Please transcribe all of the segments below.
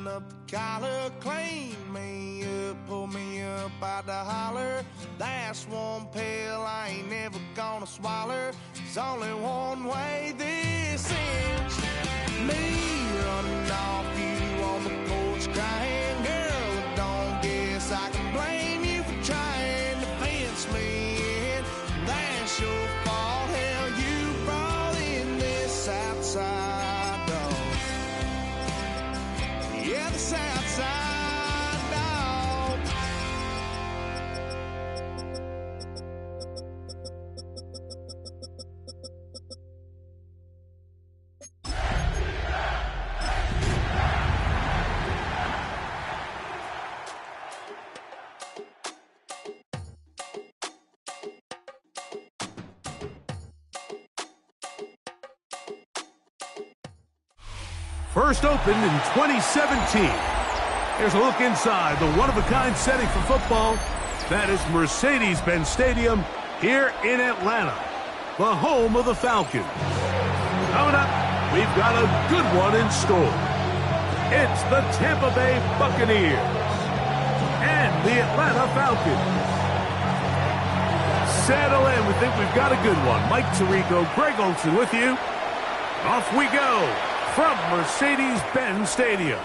button up the collar, clean me up, pull me up out the holler. That's one pill I ain't never gonna swallow. There's only one way this ends. Me running off you on the porch crying, girl, I don't guess I can blame you for trying to fence me in. That's your fault, hell, you brought in this outside dog. Yeah, this outside dog. First opened in 2017. Here's a look inside the one-of-a-kind setting for football. That is Mercedes-Benz Stadium here in Atlanta, the home of the Falcons. Coming up, we've got a good one in store. It's the Tampa Bay Buccaneers and the Atlanta Falcons. Settle in. We think we've got a good one. Mike Tirico, Greg Olsen with you. Off we go from Mercedes-Benz Stadium.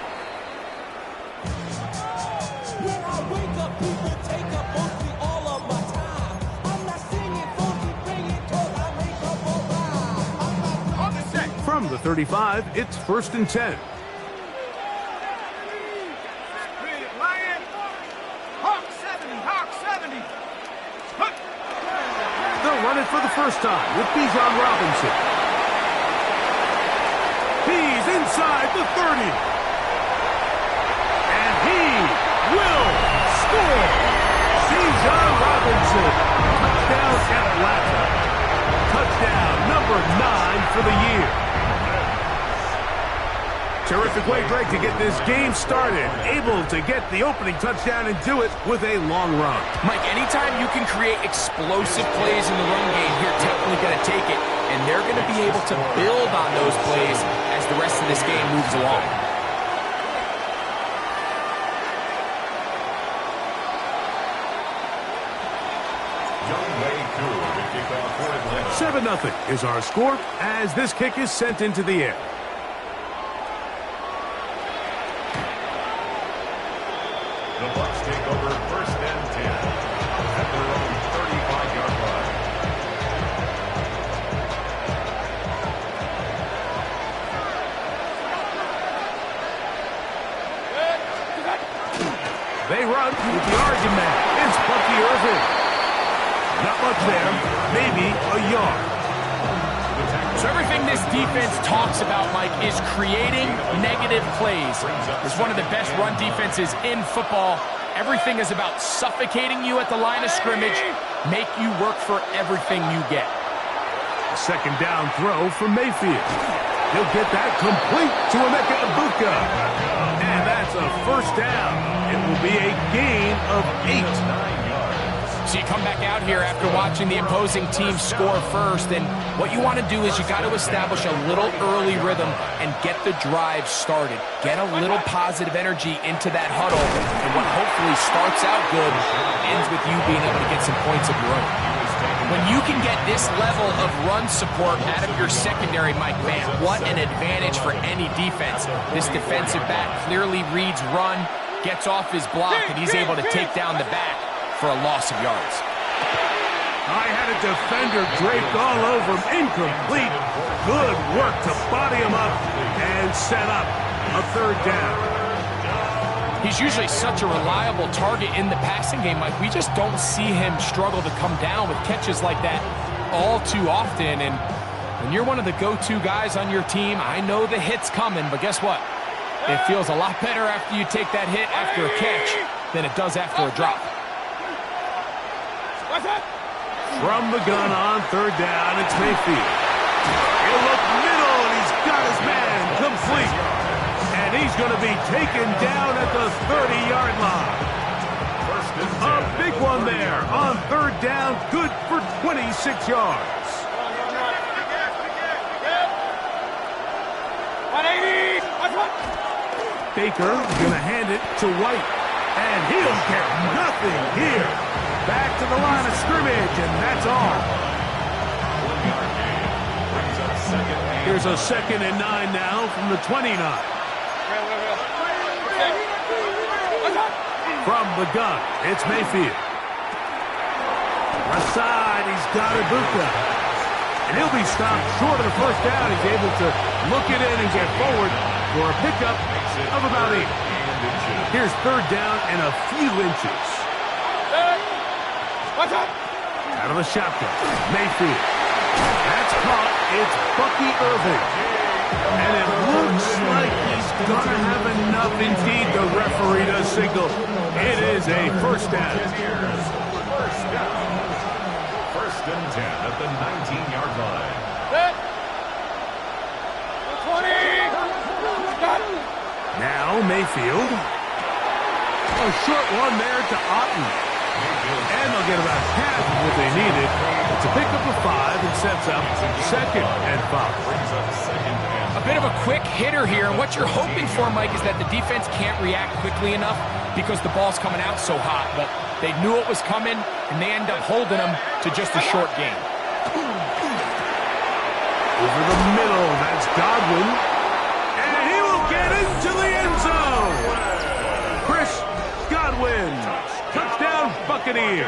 When I wake up, people take up mostly all of my time. I'm not singing funky, bringing cause I make up a rhyme. On the set. From the 35, it's 1st and 10. Lion. Hawk 70, Hawk 70. Hook. They'll run it for the first time with Bijan Robinson. He's inside the 30. And he will score. Bijan Robinson. Touchdown Atlanta. Touchdown number 9 for the year. Terrific way, Greg, to get this game started. Able to get the opening touchdown and do it with a long run. Mike, anytime you can create explosive plays in the run game, you're definitely going to take it. And they're going to be able to build on those plays as the rest of this game moves along. Young Way Cool to kick off for Atlanta. 7-0 is our score as this kick is sent into the air. The Bucs take over 1st and 10 at their own 35-yard line. They run with the argument. It's Bucky Irving. Not much there. Maybe a yard. So everything this defense talks about, Mike, is creating negative plays. It's one of the best run defenses in football. Everything is about suffocating you at the line of scrimmage, make you work for everything you get. A second down throw for Mayfield. He'll get that complete to Emeka Egbuka. And that's a first down. It will be a gain of 8. So you come back out here after watching the opposing team score first, and what you want to do is you got to establish a little early rhythm and get the drive started. Get a little positive energy into that huddle, and what hopefully starts out good ends with you being able to get some points of your own. When you can get this level of run support out of your secondary, Mike, man, what an advantage for any defense. This defensive back clearly reads run, gets off his block, and he's able to take down the back for a loss of yards. I had a defender draped all over him. Incomplete. Good work to body him up and set up a third down. He's usually such a reliable target in the passing game, Mike. We just don't see him struggle to come down with catches like that all too often. And when you're one of the go-to guys on your team, I know the hit's coming, but guess what? It feels a lot better after you take that hit after a catch than it does after a drop. From the gun on third down, it's Mayfield. He'll look middle, and he's got his man complete. And he's going to be taken down at the 30-yard line. A big one there on third down, good for 26 yards. 180! Baker going to hand it to White. And he'll get nothing here. Back to the line of scrimmage, and that's all. Here's a 2nd and 9 now from the 29. From the gun, it's Mayfield. Left side, he's got Ibuka. And he'll be stopped short of the first down. He's able to look it in and get forward for a pickup of about 8. Here's 3rd down and a few inches. Out of the shotgun, Mayfield. That's caught. It's Bucky Irving. And it looks like he's going to have enough. Indeed, the referee does signal. It is a first down. First and 10 at the 19-yard line. Now Mayfield. A short one there to Otten. And they'll get about half of what they needed. It's a pickup of 5 and sets up 2nd and 5. A bit of a quick hitter here, and what you're hoping for, Mike, is that the defense can't react quickly enough because the ball's coming out so hot. But they knew it was coming, and they end up holding them to just a short gain. Over the middle, that's Godwin. And he will get into the end zone. Chris Godwin. Touchdown, Buccaneers.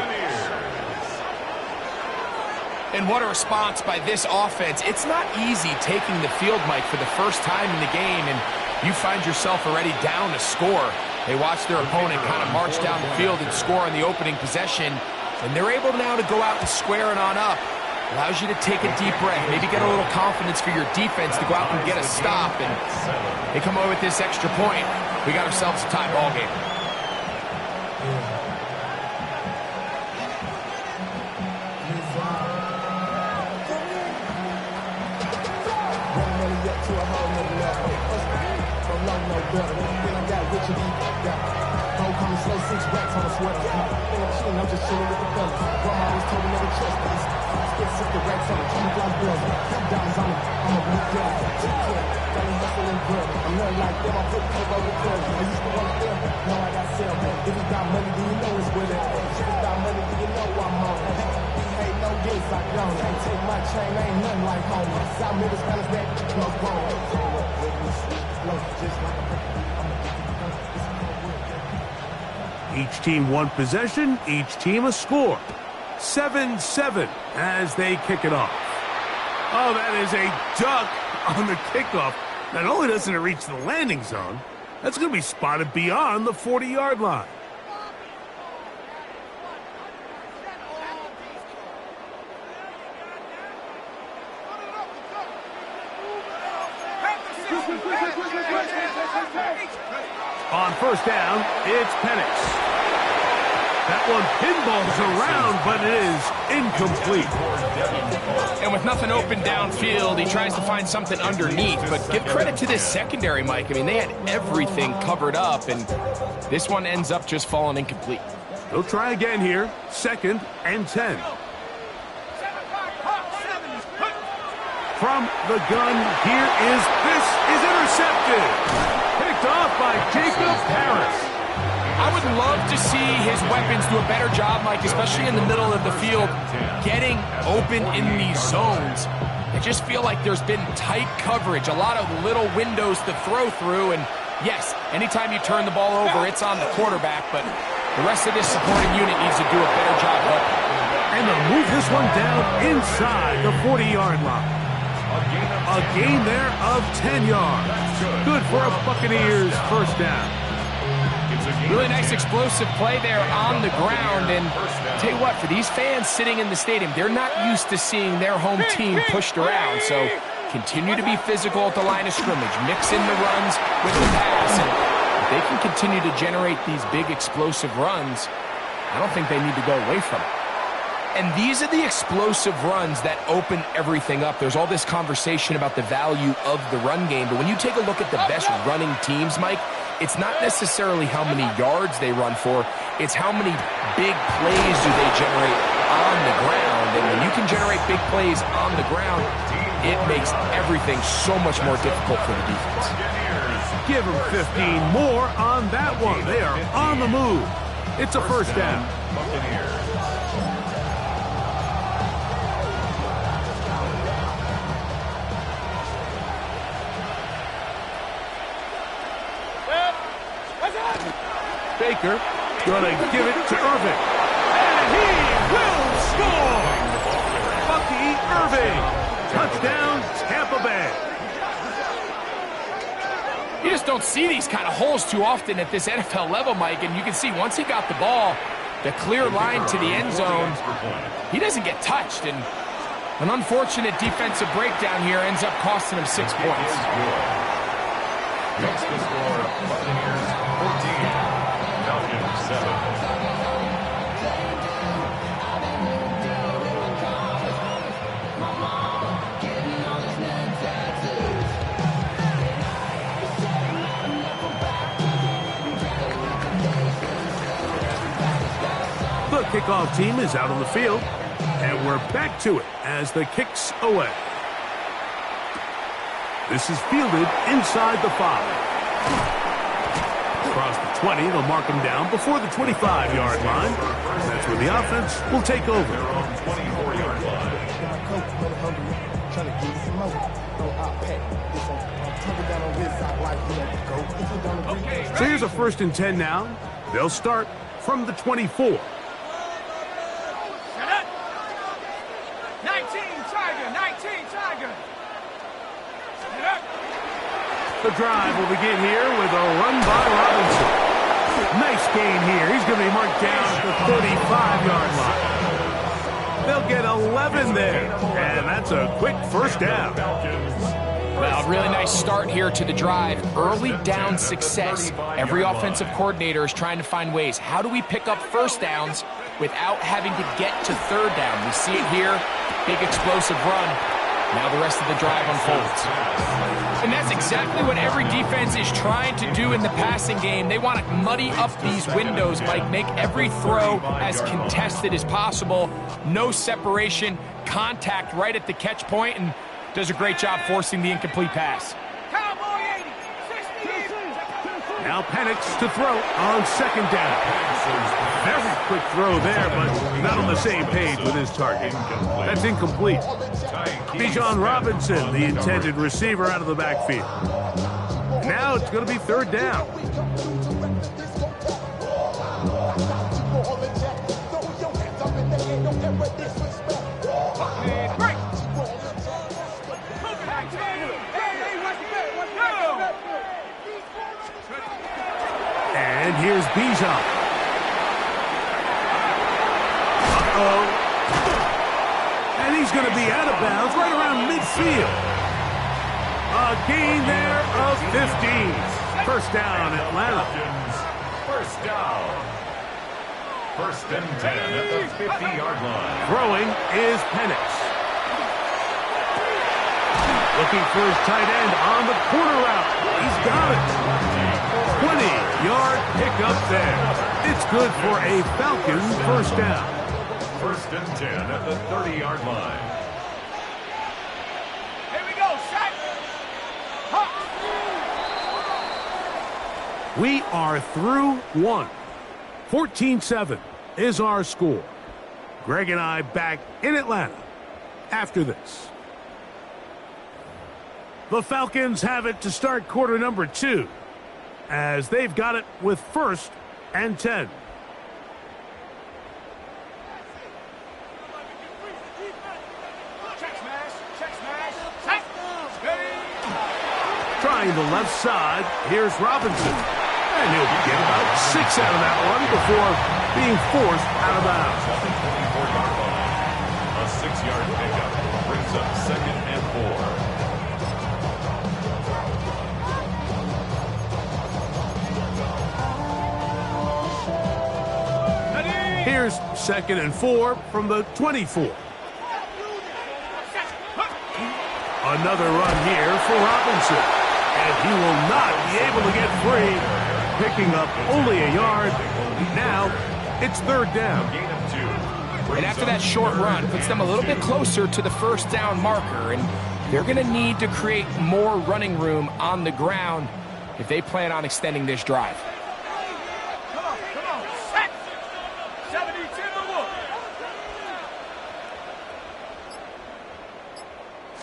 And what a response by this offense. It's not easy taking the field, Mike, for the first time in the game, and you find yourself already down a score. They watch their opponent kind of march down the field and score on the opening possession, and they're able now to go out and square it on up. Allows you to take a deep breath, maybe get a little confidence for your defense to go out and get a stop, and they come away with this extra point. We got ourselves a tie ball game. I'm just chilling with the fellas. Grandma always told me never trust these. Spit the racks on it, $20 bills. $10 on it, I'm a blue girl. Got me hustling good. I'm nothing like them, I put coke over clubs. I used to want to them, now I got sell. If you got money, do you know it's with it? If you got money, do you know I'm on it? Ain't no gifts like young. Ain't take my chain, ain't nothing like home. South Middle Spanish, that no bone. Just like a Each team one possession, each team a score. 7-7 as they kick it off. Oh, that is a duck on the kickoff. Not only doesn't it reach the landing zone, that's going to be spotted beyond the 40-yard line. On first down, it's Penix. That one pinballs around, but it is incomplete. And with nothing open downfield, he tries to find something underneath. But give credit to this secondary, Mike. I mean, they had everything covered up, and this one ends up just falling incomplete. They'll try again here. 2nd and 10. From the gun, this is intercepted. Picked off by Jacob Harris. I would love to see his weapons do a better job, Mike, especially in the middle of the field, getting open in these zones. I just feel like there's been tight coverage, a lot of little windows to throw through, and yes, anytime you turn the ball over, it's on the quarterback, but the rest of this supporting unit needs to do a better job of it. And they'll move this one down inside the 40-yard line. A gain there of 10 yards. Good for a Buccaneers first down. Really nice explosive play there on the ground, and tell you what, for these fans sitting in the stadium, they're not used to seeing their home team pushed around, so continue to be physical at the line of scrimmage, mix in the runs with the pass, and if they can continue to generate these big explosive runs, I don't think they need to go away from it. And these are the explosive runs that open everything up. There's all this conversation about the value of the run game, but when you take a look at the best running teams, Mike, it's not necessarily how many yards they run for, it's how many big plays do they generate on the ground. And when you can generate big plays on the ground, it makes everything so much more difficult for the defense. Give them 15 more on that one. They are on the move. It's a first down. Buccaneers. Baker gonna give it to Irving. And he will score! Bucky Irving. Touchdown, Tampa Bay. You just don't see these kind of holes too often at this NFL level, Mike, and you can see once he got the ball, the clear line to the end zone, he doesn't get touched, and an unfortunate defensive breakdown here ends up costing him 6 points. Makes the score Buccaneers 14, Falcons 7. The kickoff team is out on the field, and we're back to it as the kick's away. This is fielded inside the 5. Across the 20, they'll mark him down before the 25-yard line. That's where the offense will take over. Their own 24-yard line. So here's a 1st and 10 now. They'll start from the 24. Set up. 19 Tiger. Set up. The drive will begin here with a run by Robinson. Nice gain here. He's going to be marked down at the 35-yard line. They'll get 11 there, and that's a quick first down. Well, really nice start here to the drive. Early down success. Every offensive coordinator is trying to find ways. How do we pick up first downs without having to get to third down? We see it here. Big explosive run. Now the rest of the drive unfolds. And that's exactly what every defense is trying to do in the passing game. They want to muddy up these windows, Mike, make every throw as contested as possible. No separation, contact right at the catch point, and does a great job forcing the incomplete pass. Cowboy 80. 60. Now Penix to throw on 2nd down. Very quick throw there, but not on the same page with his target. That's incomplete. Bijan Robinson, the intended receiver, out of the backfield. Now it's going to be 3rd down. And here's Bijan. Uh-oh. And he's going to be out of bounds right around midfield. A gain there of 15. First down, Atlanta. First down. 1st and 10 at the 50-yard line. Throwing is Penix. Looking for his tight end on the corner route. He's got it. 20-yard pickup there. It's good for a Falcons first down. 1st and 10 at the 30-yard line. Here we go. Set. Hawk. We are through 1. 14-7 is our score. Greg and I back in Atlanta after this. The Falcons have it to start quarter number 2, as they've got it with 1st and 10. Check smash. Set. Ready. Trying the left side, here's Robinson. And he'll get about 6 out of that one before being forced out of bounds. 24-yard line. A 6-yard pickup brings up 2nd and 4. Here's 2nd and 4 from the 24. Another run here for Robinson. And he will not be able to get free, picking up only a yard. Now it's 3rd down. Gain of 2. And after that short run, puts them a little bit closer to the first down marker, and they're going to need to create more running room on the ground. if they plan on extending this drive. Come on. Set. 70 to the look.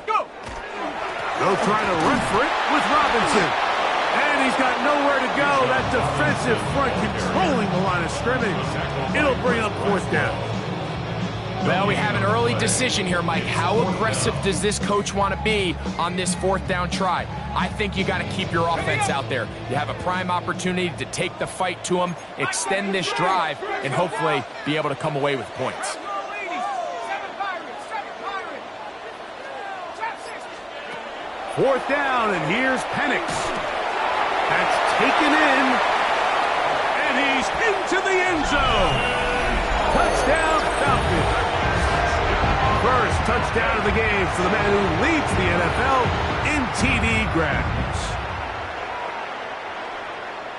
Go. They'll try to run for it with Robinson. And he's got nowhere to go. That defensive front controlling the line of scrimmage. It'll bring up 4th down. Well, we have an early decision here, Mike. How aggressive does this coach want to be on this 4th down try? I think you got to keep your offense out there. You have a prime opportunity to take the fight to them, extend this drive, and hopefully be able to come away with points. 7 Pirates. 4th down, and here's Penix. That's taken in, and he's into the end zone. Touchdown, Falcons. First touchdown of the game for the man who leads the NFL in TD grabs.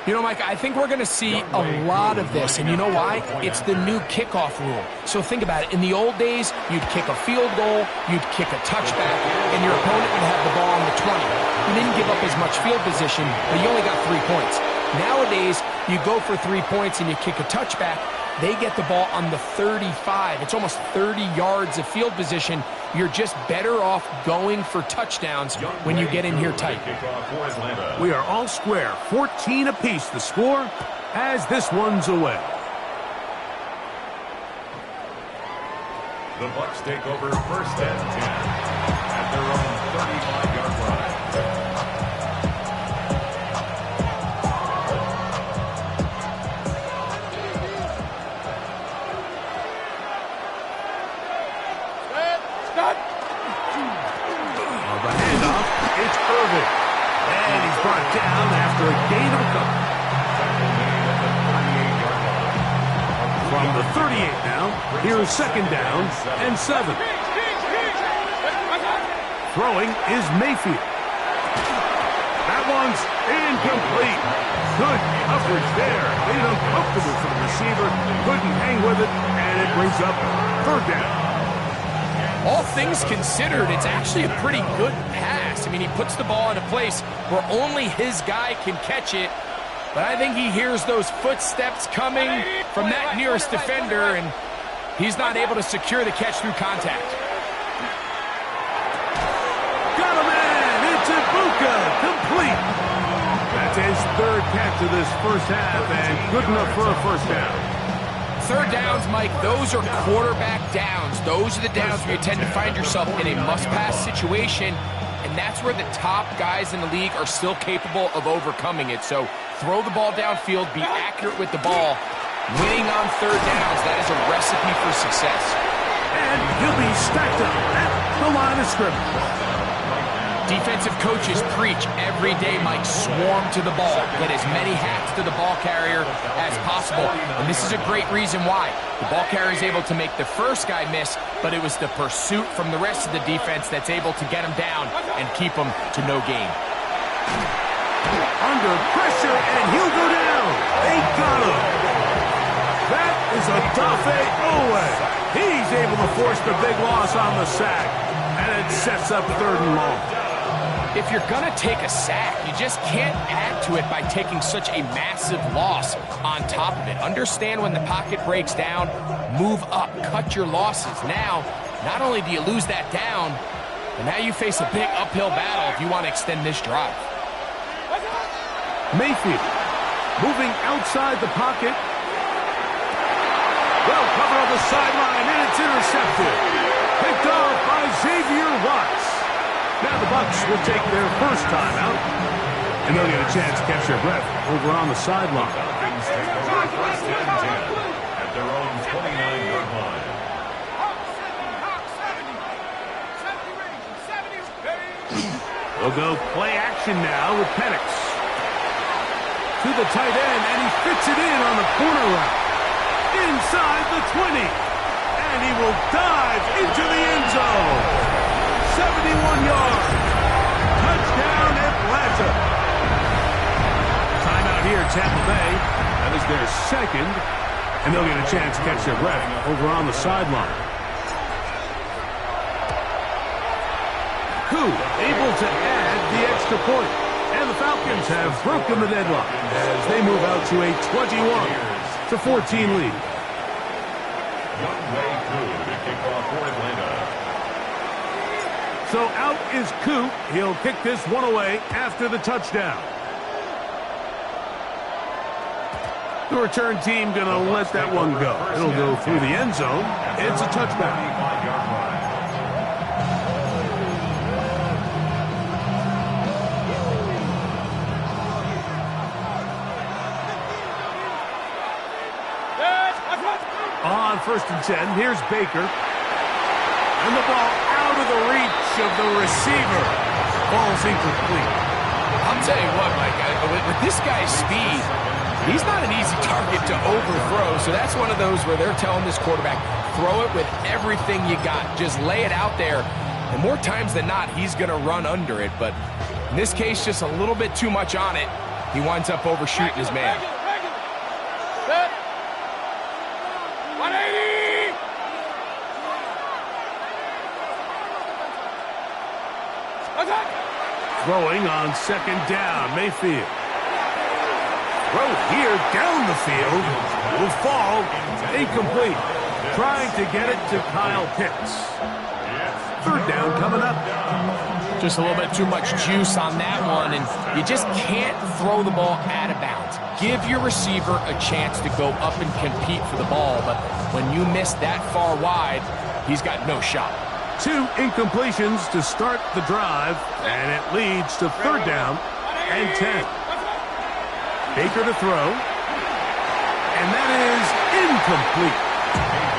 You know, Mike, I think we're going to see a lot of this, and you know why? It's the new kickoff rule. So think about it. In the old days, you'd kick a field goal, you'd kick a touchback, and your opponent would have the ball on the 20. You didn't give up as much field position, but you only got 3 points. Nowadays, you go for 3 points and you kick a touchback, they get the ball on the 35. It's almost 30 yards of field position. You're just better off going for touchdowns when you get in here tight. We are all square. 14 apiece the score as this one's away. The Bucs take over 1st and 10 at their own 35-yard line. The handoff, it's Irvin. And he's brought down after a gain of a couple. From the 38 now, here's 2nd down and 7. Throwing is Mayfield. That one's incomplete. Good coverage there. Made it uncomfortable for the receiver. Couldn't hang with it, and it brings up 3rd down. All things considered, it's actually a pretty good pass. I mean, he puts the ball in a place where only his guy can catch it. But I think he hears those footsteps coming from that nearest defender, and he's not able to secure the catch through contact. Got a man! It's Ibuka! Complete! That's his 3rd catch of this first half, and good enough for a 1st down. 3rd downs, Mike, those are quarterback downs. Those are the downs where you tend to find yourself in a must-pass situation, and that's where the top guys in the league are still capable of overcoming it. So throw the ball downfield, be accurate with the ball. Winning on 3rd downs, that is a recipe for success. And he'll be stacked up at the line of scrimmage. Defensive coaches preach every day, Mike, swarm to the ball. Get as many hats to the ball carrier as possible. And this is a great reason why. The ball carrier is able to make the first guy miss, but it was the pursuit from the rest of the defense that's able to get him down and keep him to no gain. Under pressure, and he'll go down. They got him. That is Odafe Oweh. He's able to force the big loss on the sack, and it sets up 3rd and long. If you're going to take a sack, you just can't add to it by taking such a massive loss on top of it. Understand when the pocket breaks down, move up, cut your losses. Now, not only do you lose that down, but now you face a big uphill battle if you want to extend this drive. Mayfield moving outside the pocket. Well covered on the sideline, and it's intercepted. Picked off by Xavier Watts. Now the Bucs will take their first time out, and they'll get a chance to catch their breath over on the sideline. First and 10 at their own 29-yard line. They'll go play action now with Penix. To the tight end, and he fits it in on the corner route. Inside the 20. And he will dive into the end zone. 71 yards. Touchdown, Atlanta. Timeout here, Tampa Bay. That is their 2nd. And they'll get a chance to catch their breath over on the sideline. Who able to add the extra point. And And the Falcons have broken the deadlock as they move out to a 21-14 lead. Younghoe Koo to kick off for Atlanta. So out is Koo. He'll kick this one away after the touchdown. The return team going to let that one go. It'll go through the end zone. It's a touchback. 35-yard line. On 1st and 10, here's Baker. And the ball out of the reach of the receiver. Ball's incomplete. I'll tell you what, Mike, with this guy's speed, he's not an easy target to overthrow. So that's one of those where they're telling this quarterback, throw it with everything you got. Just lay it out there. And more times than not, he's going to run under it. But in this case, just a little bit too much on it. He winds up overshooting his man. Set. 180. Attack. Throwing on 2nd down, Mayfield. Throw here down the field. Will fall. Incomplete. Trying to get it to Kyle Pitts. 3rd down coming up. Just a little bit too much juice on that one, and you just can't throw the ball out of bounds. Give your receiver a chance to go up and compete for the ball, but when you miss that far wide, he's got no shot. 2 incompletions to start the drive, and it leads to 3rd down and 10. Baker to throw, and that is incomplete.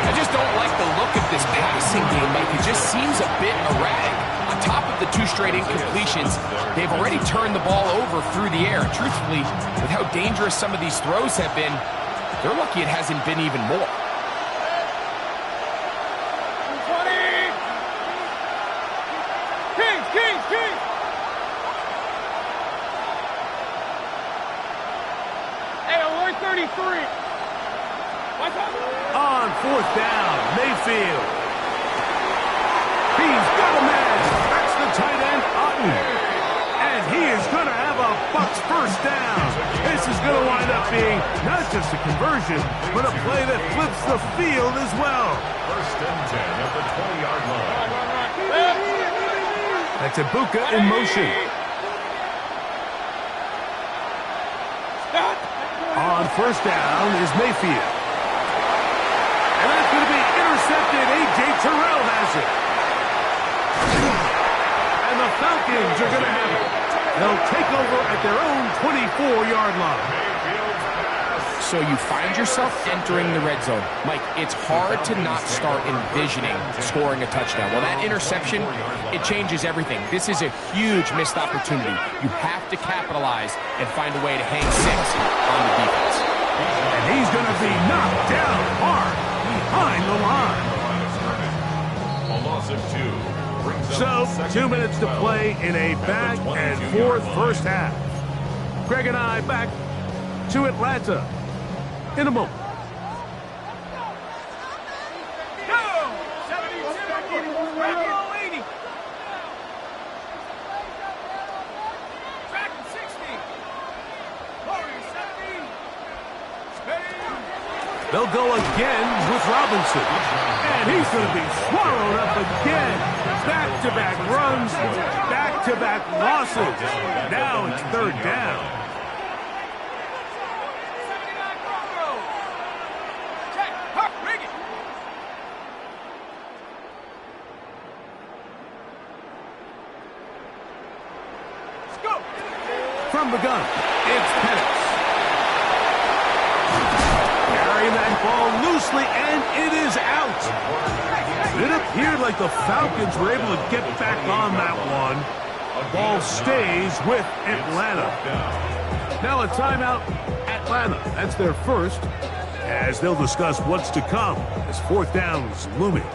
I just don't like the look of this passing game. Like, it just seems a bit erratic. On top of the 2 straight incompletions, they've already turned the ball over through the air. Truthfully, with how dangerous some of these throws have been, they're lucky it hasn't been even more. 20. Kings. Hey, we're 33. What's up? On 4th down, Mayfield. He's got a man. That's the tight end, Otten. And he is going to have a Bucs 1st down. This is going to wind up being not just a conversion, but a play that flips the field as well. 1st and 10 at the 20-yard line. That's Ibuka in motion. On 1st down is Mayfield. And that's going to be intercepted. A.J. Terrell has it. And the Falcons are going to have it. They'll take over at their own 24-yard line. So you find yourself entering the red zone. Mike, it's hard to not start envisioning scoring a touchdown. Well, that interception, it changes everything. This is a huge missed opportunity. You have to capitalize and find a way to hang 6 on the defense. And he's going to be knocked down hard behind the line. A loss of 2. So, 2 minutes to play in a back-and-forth first half. Greg and I back to Atlanta in a moment. Go! 72. Roll 80. Back 60. Warriors 70. Steady. They'll go again with Robinson. And he's going to be swallowed up again. Back-to-back runs, back-to-back losses. Now it's 3rd down. Check. Huck, rig it. Let's go. From the gun, it's Penix. Carrying that ball loosely, and it is out. It appeared like the Falcons were able to get back on that one. Ball stays with Atlanta. Now a timeout, Atlanta. That's their first, as they'll discuss what's to come as 4th down is looming.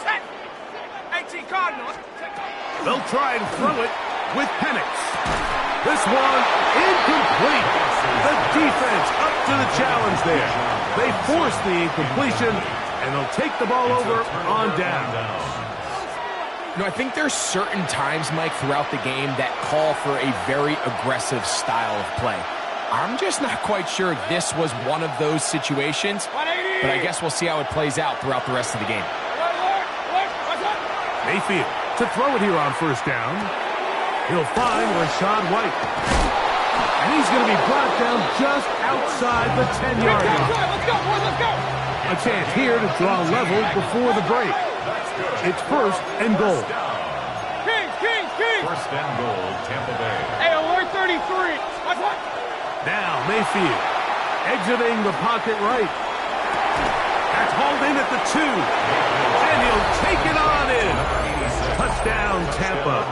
Set. 18 Cardinals. They'll try and throw it with Penix. This one incomplete. The defense up to the challenge there. They force the incompletion, and they'll take the ball over on down. You know, I think there's certain times, Mike, throughout the game that call for a very aggressive style of play. I'm just not quite sure this was one of those situations, but I guess we'll see how it plays out throughout the rest of the game. Mayfield to throw it here on first down. He'll find Rachaad White. And he's going to be brought down just outside the 10-yard line. Let's go, boys, let's go. A chance here to draw level before the break. It's first and goal. Kings. First and goal, Tampa Bay. Hey, alert 33. Watch what? Now Mayfield exiting the pocket right. That's hauled in at the 2. And he'll take it on in. Touchdown, Tampa.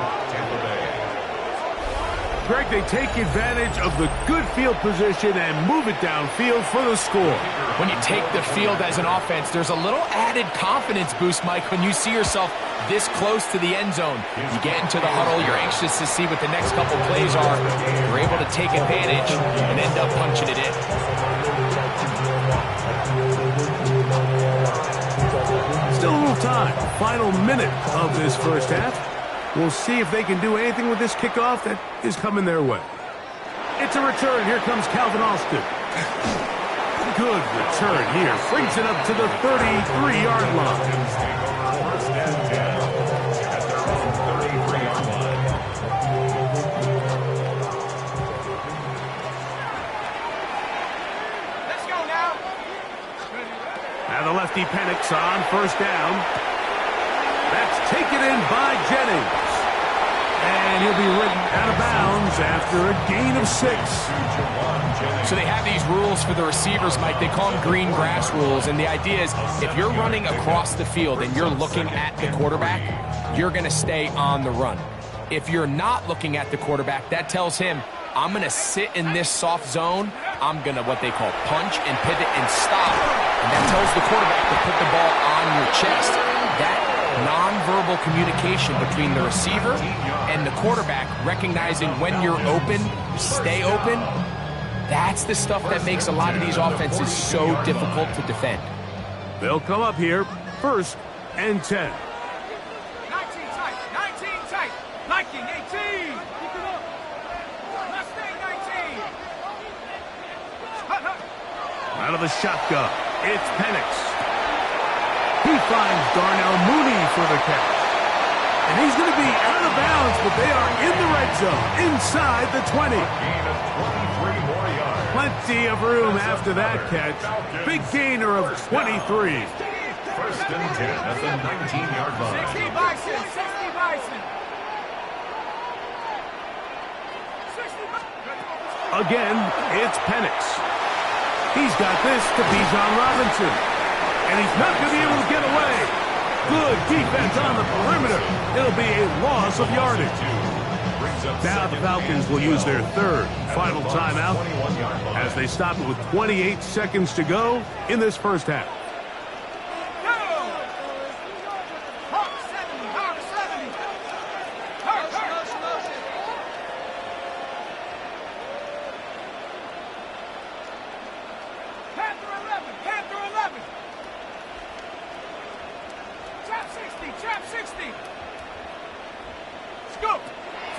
Greg, they take advantage of the good field position and move it downfield for the score. When you take the field as an offense, there's a little added confidence boost, Mike, when you see yourself this close to the end zone. You get into the huddle, you're anxious to see what the next couple plays are. You're able to take advantage and end up punching it in. Still a little time. Final minute of this first half. We'll see if they can do anything with this kickoff that is coming their way. It's a return. Here comes Calvin Austin. Good return here. Brings it up to the 33-yard line. First and 10 at their own 33-yard line. Let's go now. Now the lefty Penix on first down. That's taken in by Jennings. And he'll be ridden out of bounds after a gain of 6. So they have these rules for the receivers, Mike. They call them green grass rules. And the idea is if you're running across the field and you're looking at the quarterback, you're going to stay on the run. If you're not looking at the quarterback, that tells him, I'm going to sit in this soft zone. I'm going to what they call punch and pivot and stop. And that tells the quarterback to put the ball on your chest. That nonverbal communication between the receiver and the quarterback, recognizing when you're open, stay open, that's the stuff that makes a lot of these offenses so difficult to defend. They'll come up here, first and 10. 19 tight. Viking 18. Mustang 19. Out of the shotgun, it's Penix. He finds Darnell Mooney for the catch. And he's going to be out of bounds, but they are in the red zone, inside the 20. Gain of 23 more yards. Plenty of room after that catch. Big gainer of 23. First and 10 at the 19-yard line. 60 Bison. 60 Bison. Again, it's Penix. He's got this to Bijan Robinson. And he's not going to be able to get away. Good defense on the perimeter. It'll be a loss of yardage. Now the Falcons will use their third final timeout as they stop it with 28 seconds to go in this first half.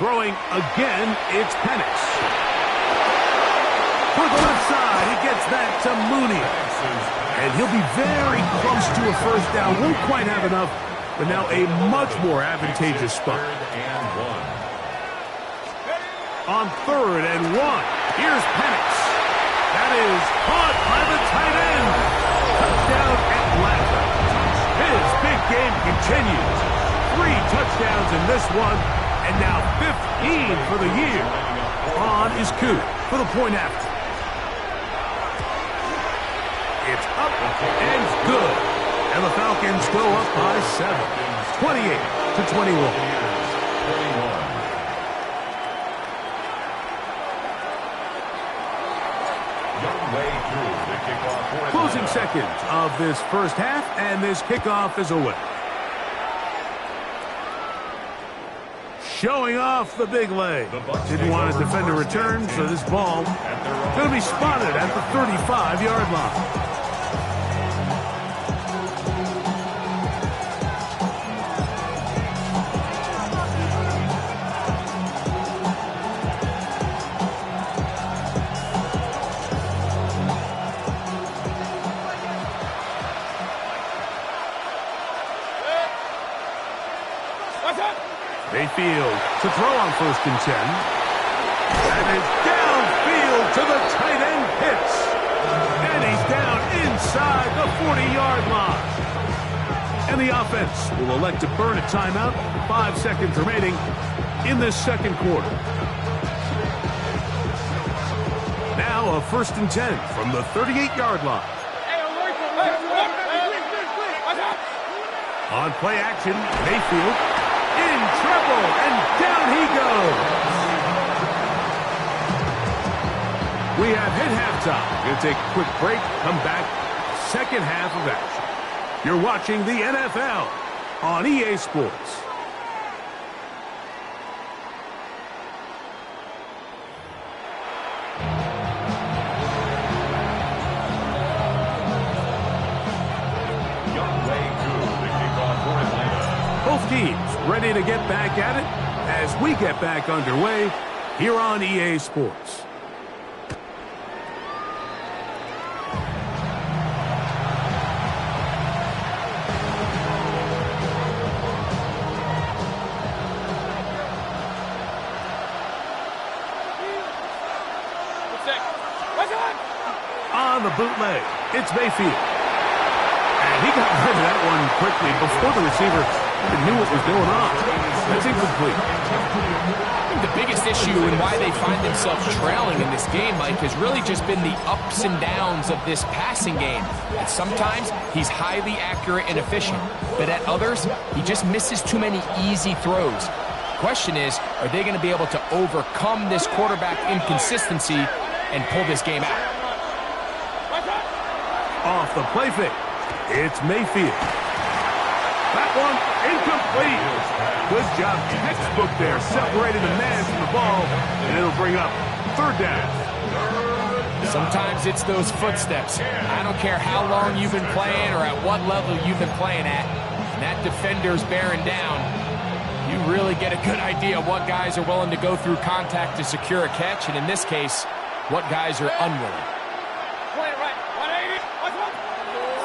Throwing again, it's Penix. For the left side, he gets that to Mooney. And he'll be very close to a first down. Won't quite have enough, but now a much more advantageous spot. On 3rd and 1, here's Penix. That is caught by the tight end. Touchdown Atlanta. His big game continues. 3 touchdowns in this one. And now 15 for the year on is Coop for the point after. It's up and good. And the Falcons go up by 7. 28-21. Closing seconds of this first half, and this kickoff is away. Showing off the big leg. Didn't want to defend a return, so this ball going to be spotted at the 35-yard line. Mayfield to throw on 1st and 10. And it's downfield to the tight end Pitts. And he's down inside the 40-yard line. And the offense will elect to burn a timeout. 5 seconds remaining in this second quarter. Now a 1st and 10 from the 38-yard line. On play action, Mayfield in trouble, and down he goes. We have hit halftime. Going to take a quick break, come back, second half of action. You're watching the NFL on EA Sports. Both teams ready to get back at it as we get back underway here on EA Sports. On the bootleg, it's Mayfield. And he got rid of that one quickly before the receiver knew what was going on. That's incomplete. I think the biggest issue and why they find themselves trailing in this game, Mike, has really just been the ups and downs of this passing game. And sometimes he's highly accurate and efficient, but at others, he just misses too many easy throws. Question is, are they going to be able to overcome this quarterback inconsistency and pull this game out? Off the play fake, it's Mayfield. That one incomplete. Good job, textbook there, separating the man from the ball, and it'll bring up 3rd down. Sometimes it's those footsteps. I don't care how long you've been playing or at what level you've been playing at. And that defender's bearing down. You really get a good idea of what guys are willing to go through contact to secure a catch, and in this case, what guys are unwilling.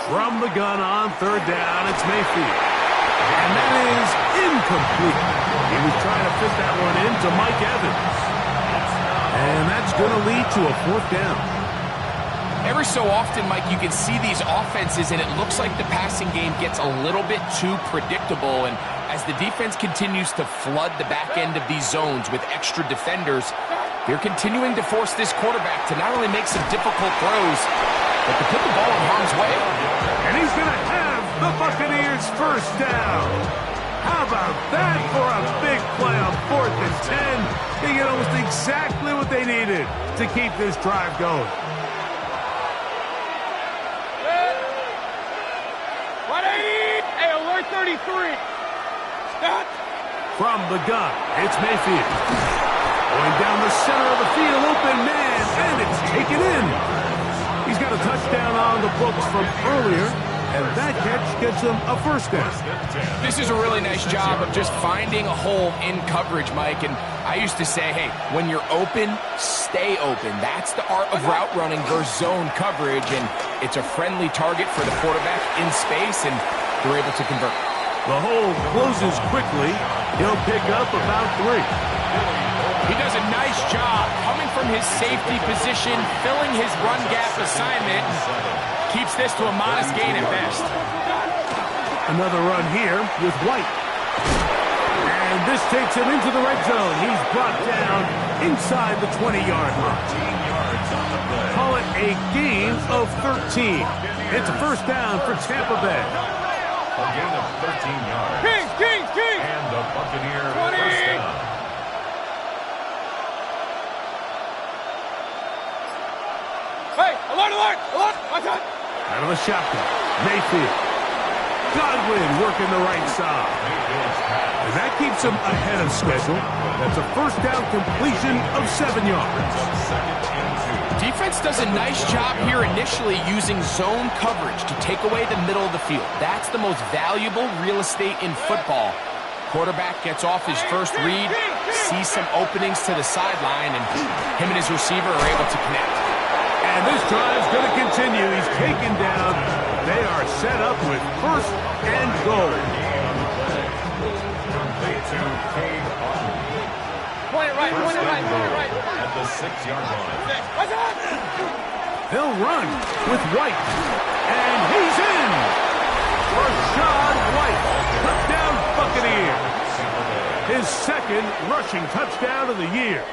From the gun on 3rd down, it's Mayfield. And that is incomplete. He was trying to fit that one into Mike Evans. And that's going to lead to a 4th down. Every so often, Mike, you can see these offenses, and it looks like the passing game gets a little bit too predictable. And as the defense continues to flood the back end of these zones with extra defenders, they're continuing to force this quarterback to not only make some difficult throws, but to put the ball in harm's way. And he's going to have the Buccaneers 1st down. How about that for a big play on 4th and 10? They get almost exactly what they needed to keep this drive going. 180. Hey, alert 33. Stop. From the gun, it's Mayfield. Going down the center of the field, open man, and it's taken in. He's got a touchdown on the books from earlier, and that catch gets him a 1st down. This is a really nice job of just finding a hole in coverage, Mike. And I used to say, hey, when you're open, stay open. That's the art of route running versus zone coverage, and it's a friendly target for the quarterback in space, and they're able to convert. The hole closes quickly. He'll pick up about 3. He does a nice job coming from his safety position, filling his run gap assignment, and keeps this to a modest gain at best. Another run here with White. And this takes him into the red zone. He's brought down inside the 20-yard line. Call it a gain of 13. It's a 1st down for Tampa Bay. A gain of 13 yards. Kings. And the Buccaneer 20. 1st down. Hey, alert. Watch out. Out of the shotgun, Mayfield. Godwin working the right side. And that keeps him ahead of schedule. That's a 1st down completion of 7 yards. Defense does a nice job here initially using zone coverage to take away the middle of the field. That's the most valuable real estate in football. Quarterback gets off his first read, sees some openings to the sideline, and him and his receiver are able to connect. And this drive's going to continue. He's taken down. They are set up with 1st and goal. 6-yard line. They'll run with White. And he's in. Rashad White, touchdown Buccaneers. His second rushing touchdown of the year.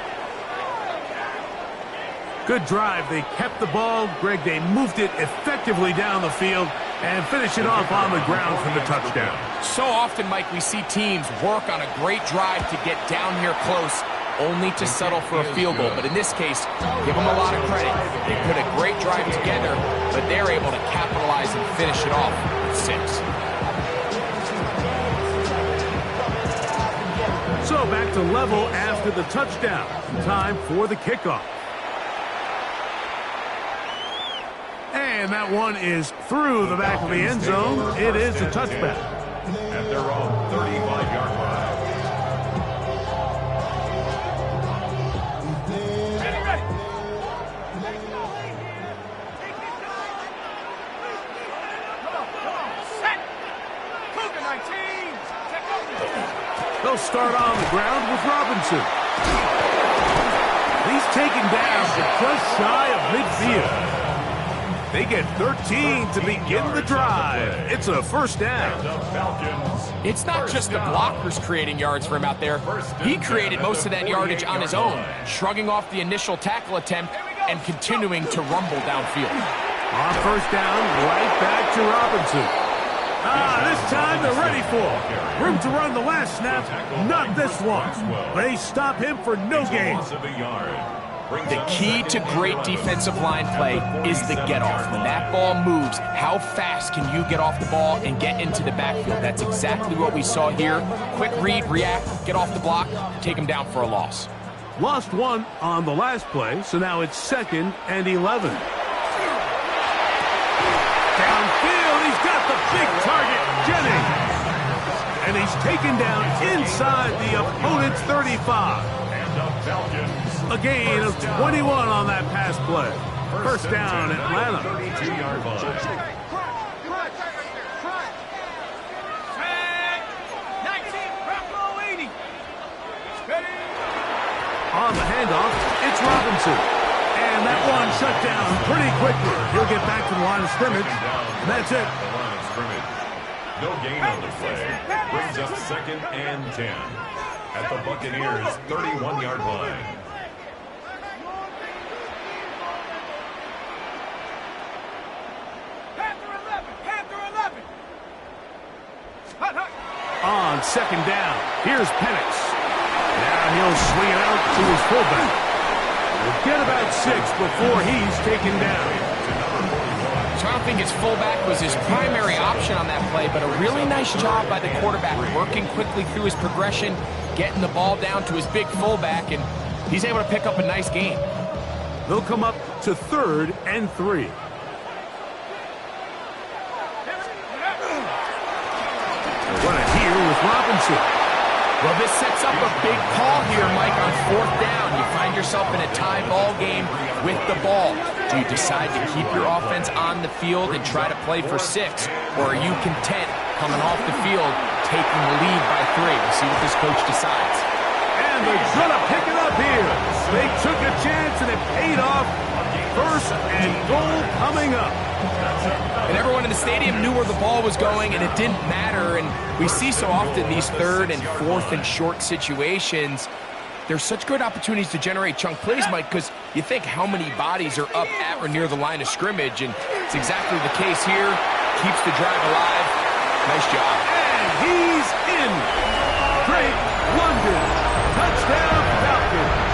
Good drive. They kept the ball. Greg, they moved it effectively down the field and finished it off on the ground for the touchdown. So often, Mike, we see teams work on a great drive to get down here close, only to settle for a field goal. But in this case, give them a lot of credit. They put a great drive together, but they're able to capitalize and finish it off with 6. So back to level after the touchdown. Time for the kickoff. And that one is through the back of the end zone. It is a touchback. At their own 35-yard line. They'll start on the ground with Robinson. He's taken down to just shy of midfield. They get 13 to begin the drive. It's a first down. It's not just the blockers creating yards for him out there. He created most of that yardage on his own, shrugging off the initial tackle attempt and continuing to rumble downfield. On first down, right back to Robinson. This time they're ready for it. Room to run the last snap, not this one. They stop him for no gain. The key to great defensive line play is the get-off. When that ball moves, how fast can you get off the ball and get into the backfield? That's exactly what we saw here. Quick read, react, get off the block, take him down for a loss. Lost one on the last play, so now it's 2nd and 11. Downfield, he's got the big target, Jennings. And he's taken down inside the opponent's 35. A gain of 21 on that pass play. First down, Atlanta. 32-yard line. On the handoff, it's Robinson. And that one shut down pretty quickly. He'll get back to the line of scrimmage. And that's it. The line of scrimmage. No gain on the play. Brings up 2nd and 10. At the Buccaneers' 31-yard line. On 2nd down, here's Penix. Now he'll swing it out to his fullback. We'll get about 6 before he's taken down. So I don't think his fullback was his primary option on that play, but a really nice job by the quarterback, working quickly through his progression, getting the ball down to his big fullback, and he's able to pick up a nice gain. They'll come up to 3rd and 3. Run it here with Robinson. Well, this sets up a big call here, Mike, on 4th down. You find yourself in a tie ball game with the ball. Do you decide to keep your offense on the field and try to play for 6? Or are you content coming off the field, taking the lead by 3? We'll see what this coach decides. And they're going to pick it up here. They took a chance and it paid off. 1st and goal coming up. And everyone in the stadium knew where the ball was going, and it didn't matter. And we see so often these 3rd and 4th and short situations, there's such good opportunities to generate chunk plays, Mike, because you think how many bodies are up at or near the line of scrimmage, and it's exactly the case here. Keeps the drive alive. Nice job. And he's in. Drake London. Touchdown Falcons.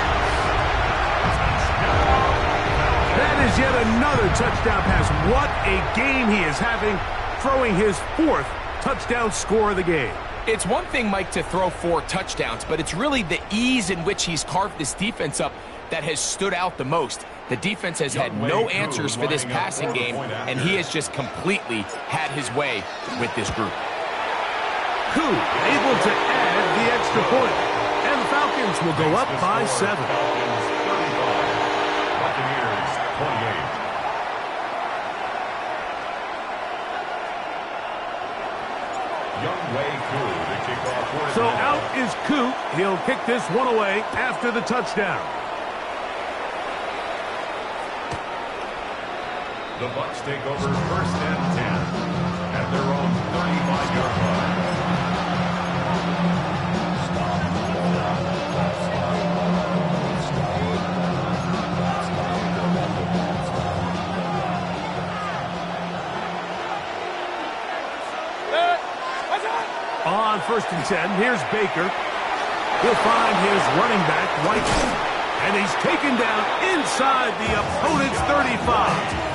That is yet another touchdown pass. What a game he is having, throwing his 4th touchdown score of the game. It's one thing, Mike, to throw 4 touchdowns, but it's really the ease in which he's carved this defense up that has stood out the most. The defense has had no answers for this passing game, and he has just completely had his way with this group. Koo able to add the extra point, and the Falcons will go up by 7. Buccaneers 28. Younghoe Koo to kick off. So out is Koo. He'll kick this one away after the touchdown. The Bucs take over 1st and 10 at their own 35-yard line. On 1st and 10, here's Baker. He'll find his running back, White, and he's taken down inside the opponent's 35.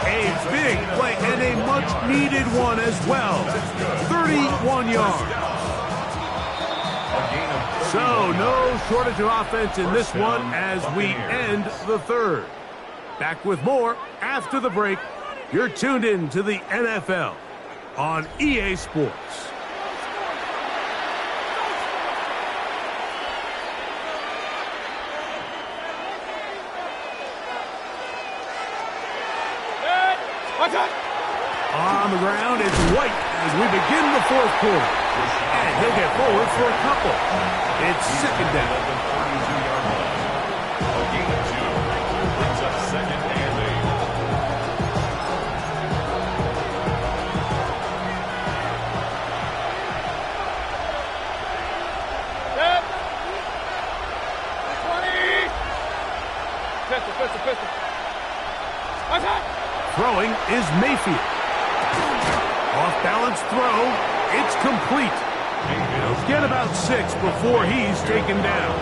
A big play and a much-needed one as well. 31 yards. So no shortage of offense in this one as we end the third. Back with more after the break. You're tuned in to the NFL on EA Sports. On the ground, it's White as we begin the fourth quarter. And he'll get forward for a couple. It's 2nd down. A gain of 2 brings up 2nd and 8. Throwing is Mayfield. Off-balance throw. It's complete. He'll get about 6 before he's taken down.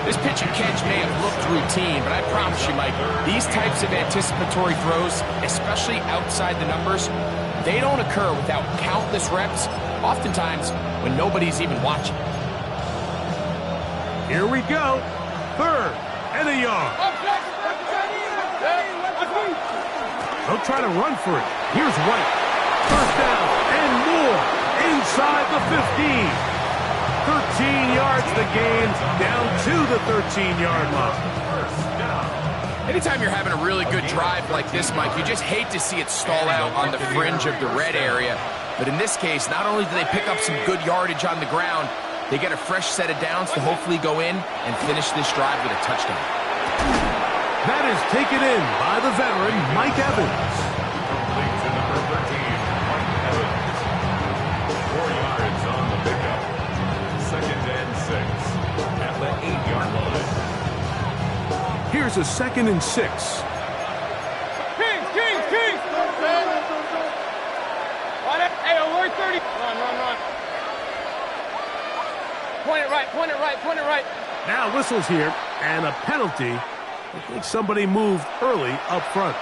This pitch and catch may have looked routine, but I promise you, Mike, these types of anticipatory throws, especially outside the numbers, they don't occur without countless reps, oftentimes when nobody's even watching. Here we go. 3rd and a yard. They'll try to run for it. Here's White. 1st down and more inside the 15. 13 yards the gain, down to the 13-yard line. Anytime you're having a really good drive like this, Mike, you just hate to see it stall out on the fringe of the red area. But in this case, not only do they pick up some good yardage on the ground, they get a fresh set of downs to hopefully go in and finish this drive with a touchdown. That is taken in by the veteran, Mike Evans. complete to number 13, Mike Evans. 4 yards on the pickup. 2nd and 6 at the 8-yard line. Here's a 2nd and 6. Kings! Hey, alert 30. Run. Point it right. Now whistles here, and a penalty. I think somebody moved early up front.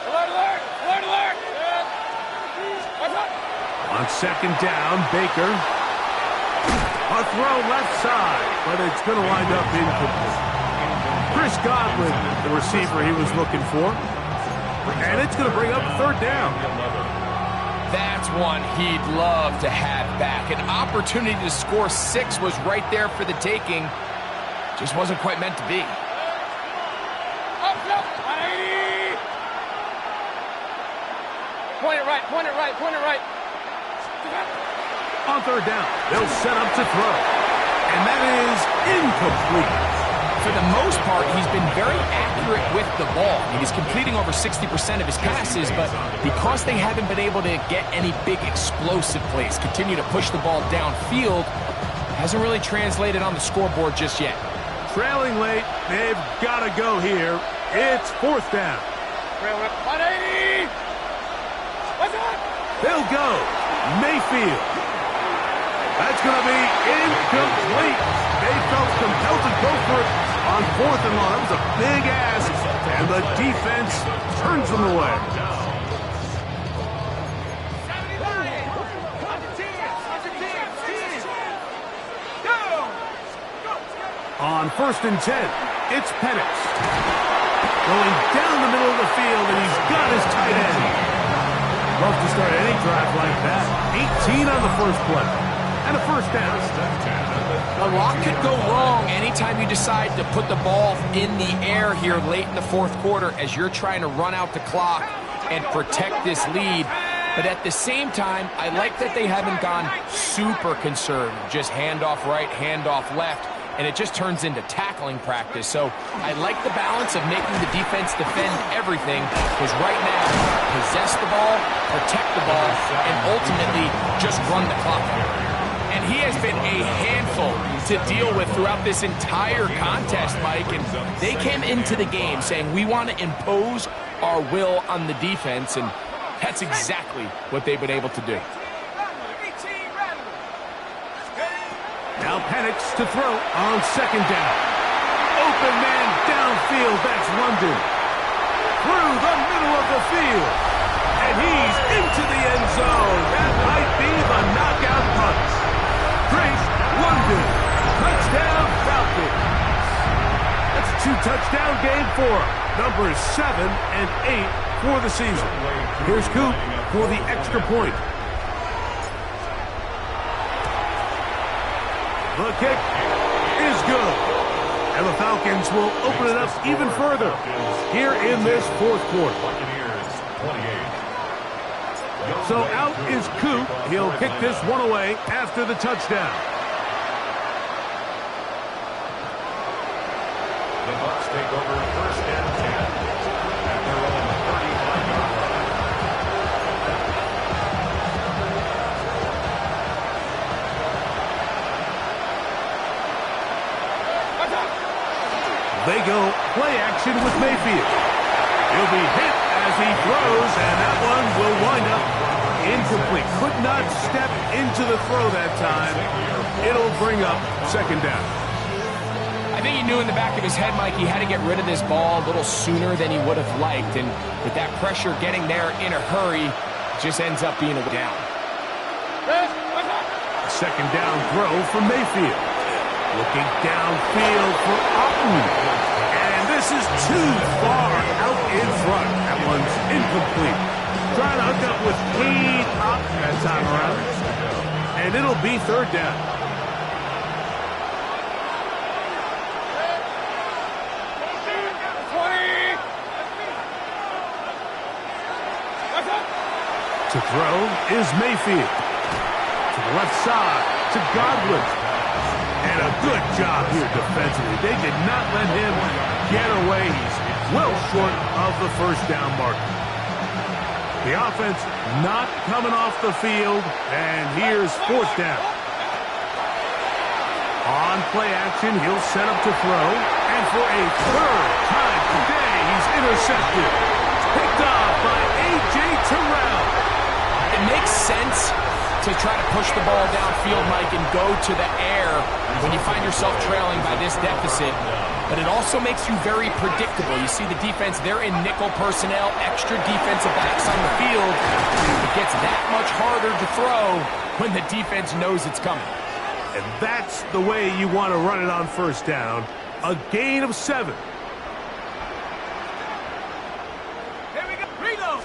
Alert. On 2nd down, Baker. A throw left side, but it's going to wind up incomplete. Chris Godwin, the receiver he was looking for. And it's going to bring up 3rd down. That's one he'd love to have back. An opportunity to score 6 was right there for the taking. Just wasn't quite meant to be. Up, 180. Point it right. On 3rd down, they'll set up to throw. And that is incomplete. For the most part, he's been very accurate with the ball. He's completing over 60% of his passes, but because they haven't been able to get any big explosive plays, continue to push the ball downfield, hasn't really translated on the scoreboard just yet. Trailing late, they've got to go here. It's 4th down. 180. What's up? They'll go. Mayfield. That's going to be incomplete. They felt compelled to go for it on 4th and long. That was a big ask, and the defense turns them away. On 1st and 10, it's Penix. Going down the middle of the field, and he's got his tight end. Love to start any drive like that. 18 on the first play. And a 1st down. A lot could go wrong anytime you decide to put the ball in the air here late in the 4th quarter as you're trying to run out the clock. and protect this lead. But at the same time, I like that they haven't gone super conservative, just handoff right, handoff left, and it just turns into tackling practice. So I like the balance of making the defense defend everything, because right now, possess the ball, protect the ball, and ultimately just run the clock out. And he has been a handful to deal with throughout this entire contest, Mike. And they came into the game saying, we want to impose our will on the defense, and that's exactly what they've been able to do. Now Penix to throw on second down. Open man downfield, that's London. Through the middle of the field. And he's into the end zone. That might be the knockout punch. Drake London, touchdown Falcons. That's a 2-touchdown game for him. Numbers 7 and 8 for the season. Here's Coop for the extra point. The kick is good. And the Falcons will open it up even further here in this fourth quarter. So out is Coop. He'll kick this one away after the touchdown. The Bucs take over first and 10 at their own 35-yard line. They go play action with Mayfield. He'll be hit as he throws, and that one will wind up incomplete. Could not step into the throw that time. It'll bring up second down. I think he knew in the back of his head, Mike, he had to get rid of this ball a little sooner than he would have liked. And with that pressure getting there in a hurry, it just ends up being a down. Second down throw from Mayfield. Looking downfield for Upton. And this is too far out in front. That one's incomplete. Trying to hook up with Cade Upton that time around. And it'll be third down. To throw is Mayfield. To the left side, to Godwin. And a good job here defensively. They did not let him get away. He's well short of the first down marker. The offense not coming off the field, and here's fourth down. On play action, he'll set up to throw, and for a third time today, he's intercepted. Picked off by A.J. Terrell. It makes sense to try to push the ball downfield, Mike, and go to the air when you find yourself trailing by this deficit. But it also makes you very predictable. You see the defense, they're in nickel personnel, extra defensive backs on the field. It gets that much harder to throw when the defense knows it's coming. And that's the way you want to run it on first down. A gain of 7. Here we go. Reload.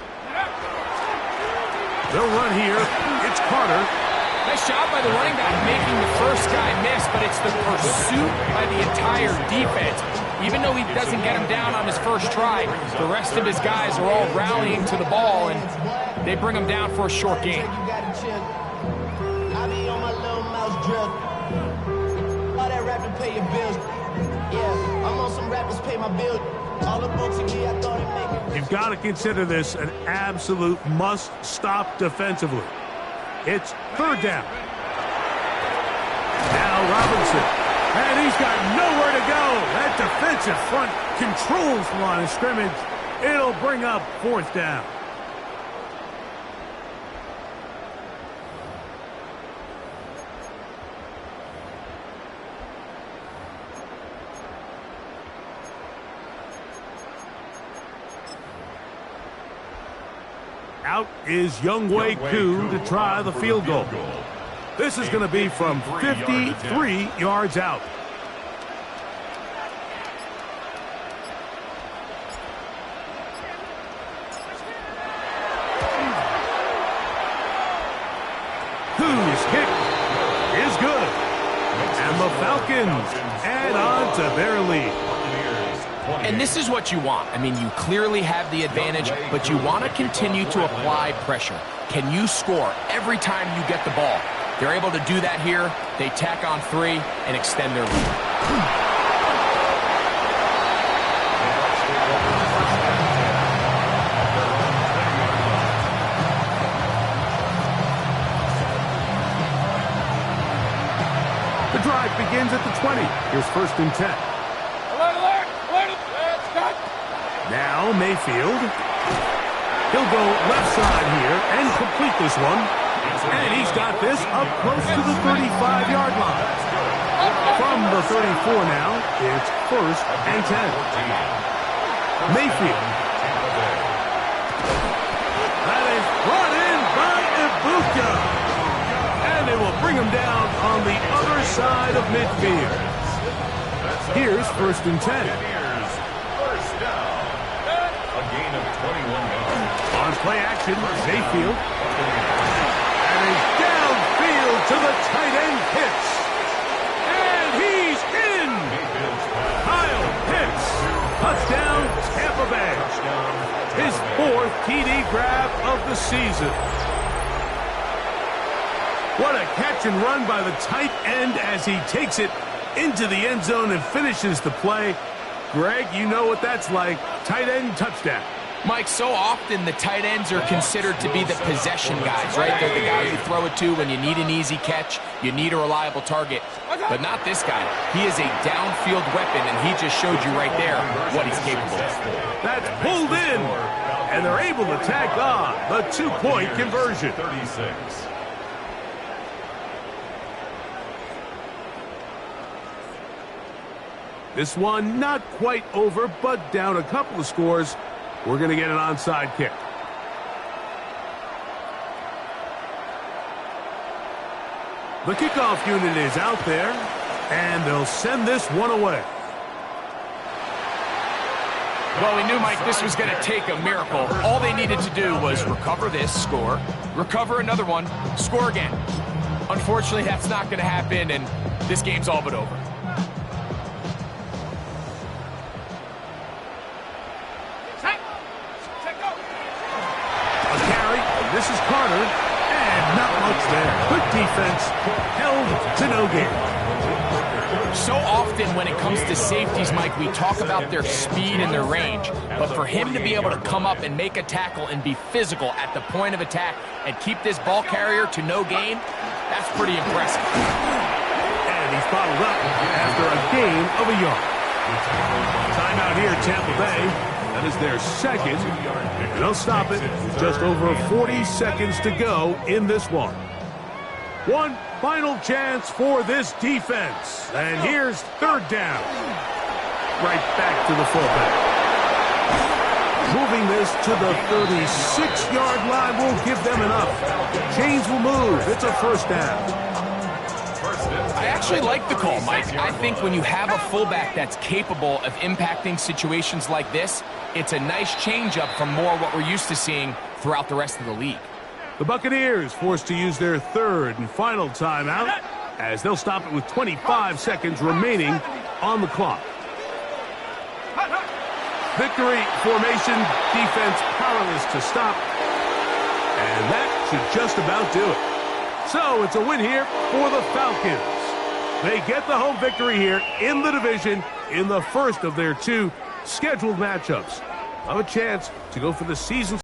They'll run here. It's Carter. Nice job by the running back making the first guy miss, but it's the pursuit by the entire defense. Even though he doesn't get him down on his first try, the rest of his guys are all rallying to the ball, and they bring him down for a short gain. I be on my little mouse drill. All that rap to pay your bills. Yeah, I'm on some rappers pay my bills. All the books in me, I thought it make it. You've got to consider this an absolute must-stop defensively. It's third down. Now Robinson. And he's got nowhere to go. That defensive front controls the line of scrimmage. It'll bring up fourth down. Out is Younghoe Koo to try the field goal. This is going to be from 53 yards out. Koo's kick is good. And the Falcons add on to their lead. And this is what you want. I mean, you clearly have the advantage, but you want to continue to apply pressure. Can you score every time you get the ball? They're able to do that here. They tack on 3 and extend their lead. The drive begins at the 20. Here's 1st and 10. Alert! Let's go! Now Mayfield. He'll go left side here and complete this one. And he's got this up close to the 35-yard line. From the 34 now, it's 1st and 10. Mayfield. That is brought in by Ibuka. And they will bring him down on the other side of midfield. Here's 1st and 10. First down. A gain of 21 yards. On play action, Mayfield. And he's downfield to the tight end Pitts. And he's in. Kyle Pitts. Touchdown, Tampa Bay. His 4th TD grab of the season. What a catch and run by the tight end as he takes it into the end zone and finishes the play. Greg, you know what that's like. Tight end touchdown. Mike, so often the tight ends are considered to be the possession guys, right? They're the guys you throw it to when you need an easy catch, you need a reliable target. But not this guy. He is a downfield weapon, and he just showed you right there what he's capable of. That's pulled in, and they're able to tack on the 2-point conversion. 36. This one not quite over, but down a couple of scores. We're going to get an onside kick. The kickoff unit is out there, and they'll send this one away. Well, we knew, Mike, this was going to take a miracle. All they needed to do was recover this, score, recover another one, score again. Unfortunately, that's not going to happen, and this game's all but over. This is Carter, and not much there. Good defense, held to no gain. So often when it comes to safeties, Mike, we talk about their speed and their range. But for him to be able to come up and make a tackle and be physical at the point of attack and keep this ball carrier to no gain, that's pretty impressive. And he's bottled up after a gain of a yard. Timeout here, Tampa Bay. That is their 2nd. And they'll stop it with just over 40 seconds to go in this one. One final chance for this defense. And here's 3rd down. Right back to the fullback. Moving this to the 36-yard line will give them enough. Chains will move. It's a 1st down. I actually like the call, Mike. I think when you have a fullback that's capable of impacting situations like this, it's a nice change-up from more what we're used to seeing throughout the rest of the league. The Buccaneers forced to use their 3rd and final timeout as they'll stop it with 25 seconds remaining on the clock. Victory formation, defense powerless to stop. And that should just about do it. So it's a win here for the Falcons. They get the home victory here in the division in the first of their 2 scheduled matchups. Have a chance to go for the season